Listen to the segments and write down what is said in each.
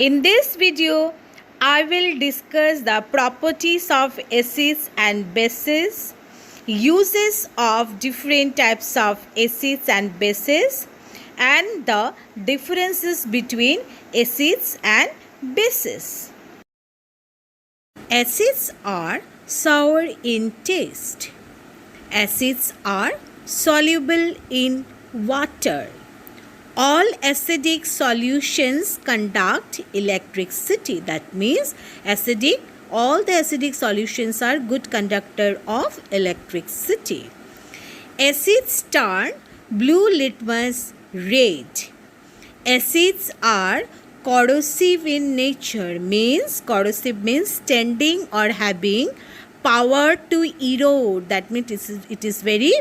In this video, I will discuss the properties of acids and bases, uses of different types of acids and bases, and the differences between acids and bases. Acids are sour in taste. Acids are soluble in water. All acidic solutions conduct electricity. That means all the acidic solutions are good conductor of electricity. Acids turn blue litmus red. Acids are corrosive in nature. Corrosive means tending or having power to erode. That means it is very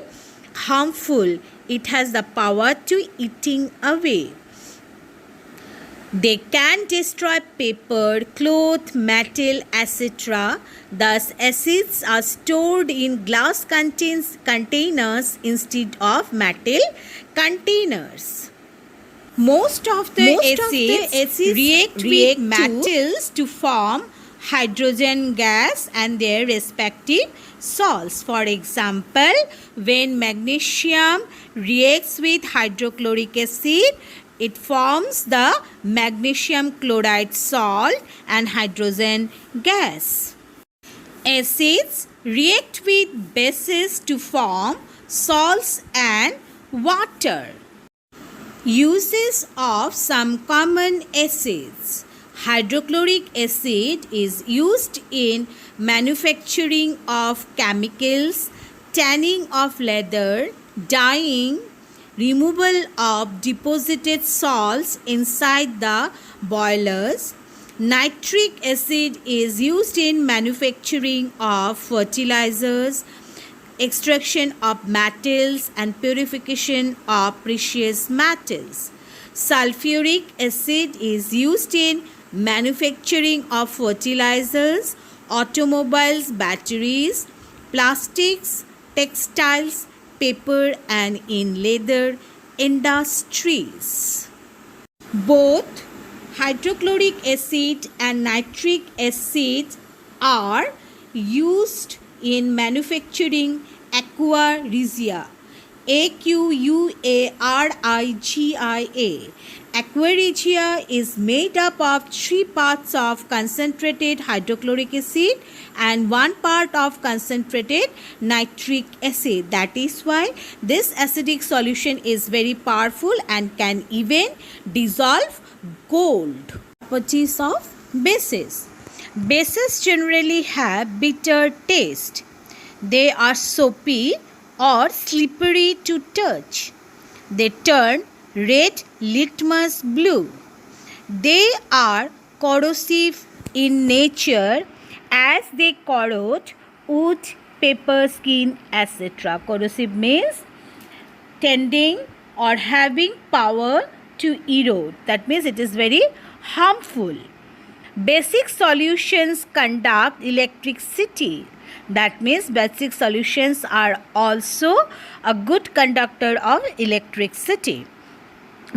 harmful. It has the power to eating away. They can destroy paper, cloth, metal, etc. Thus, acids are stored in glass containers instead of metal containers. Most of the acids react with metals to form hydrogen gas and their respective salts. For example, when magnesium reacts with hydrochloric acid, it forms the magnesium chloride salt and hydrogen gas. Acids react with bases to form salts and water. Uses of some common acids. Hydrochloric acid is used in manufacturing of chemicals, tanning of leather, dyeing, removal of deposited salts inside the boilers. Nitric acid is used in manufacturing of fertilizers, extraction of metals and purification of precious metals. Sulfuric acid is used in manufacturing of fertilizers, automobiles, batteries, plastics, textiles, paper and in leather industries. Both hydrochloric acid and nitric acid are used in manufacturing aqua regia. AQUARIGIA. Aqua regia is made up of 3 parts of concentrated hydrochloric acid and 1 part of concentrated nitric acid. That is why this acidic solution is very powerful and can even dissolve gold. Properties of bases. Bases generally have bitter taste. They are soapy or slippery to touch. They turn red litmus blue. They are corrosive in nature as they corrode wood, paper, skin, etc. Corrosive means tending or having power to erode. That means it is very harmful. Basic solutions conduct electricity. That means basic solutions are also a good conductor of electricity.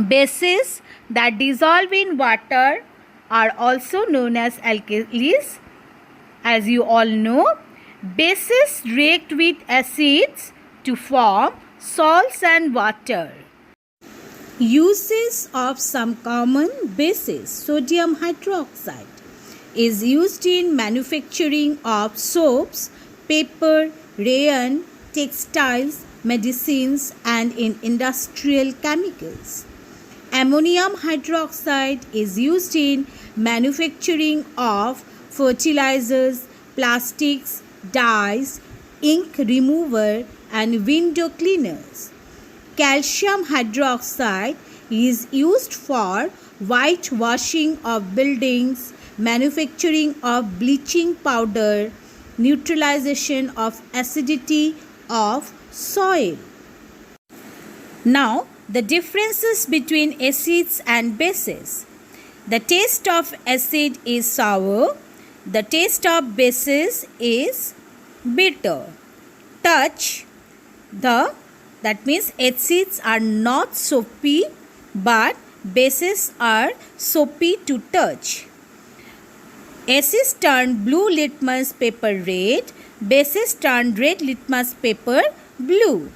Bases that dissolve in water are also known as alkalis. As you all know, bases react with acids to form salts and water. Uses of some common bases. Sodium hydroxide is used in manufacturing of soaps, paper, rayon, textiles, medicines and in industrial chemicals. Ammonium hydroxide is used in manufacturing of fertilizers, plastics, dyes, ink remover and window cleaners. Calcium hydroxide is used for whitewashing of buildings, manufacturing of bleaching powder, neutralization of acidity of soil. Now, the differences between acids and bases. The taste of acid is sour. The taste of bases is bitter. Touch. That means acids are not soapy but Bases are soapy to touch. Acids turn blue litmus paper red. Bases turn red litmus paper blue.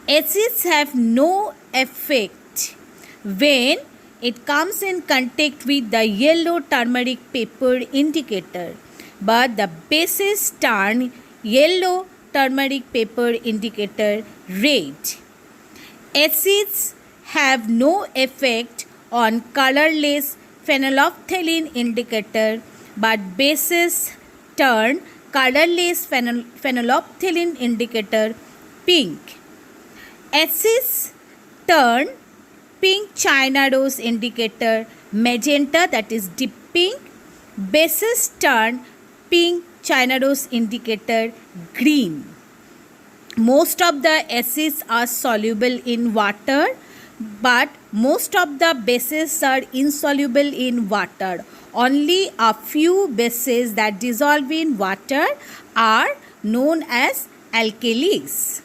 Acids have no effect when it comes in contact with the yellow turmeric paper indicator, but the bases turn yellow turmeric paper indicator red. Acids have no effect on colorless phenolphthalein indicator, but bases turn colorless phenolphthalein indicator pink. Acids turn pink China rose indicator magenta, that is deep pink. Bases turn pink China rose indicator green. Most of the acids are soluble in water, but most of the bases are insoluble in water. Only a few bases that dissolve in water are known as alkalis.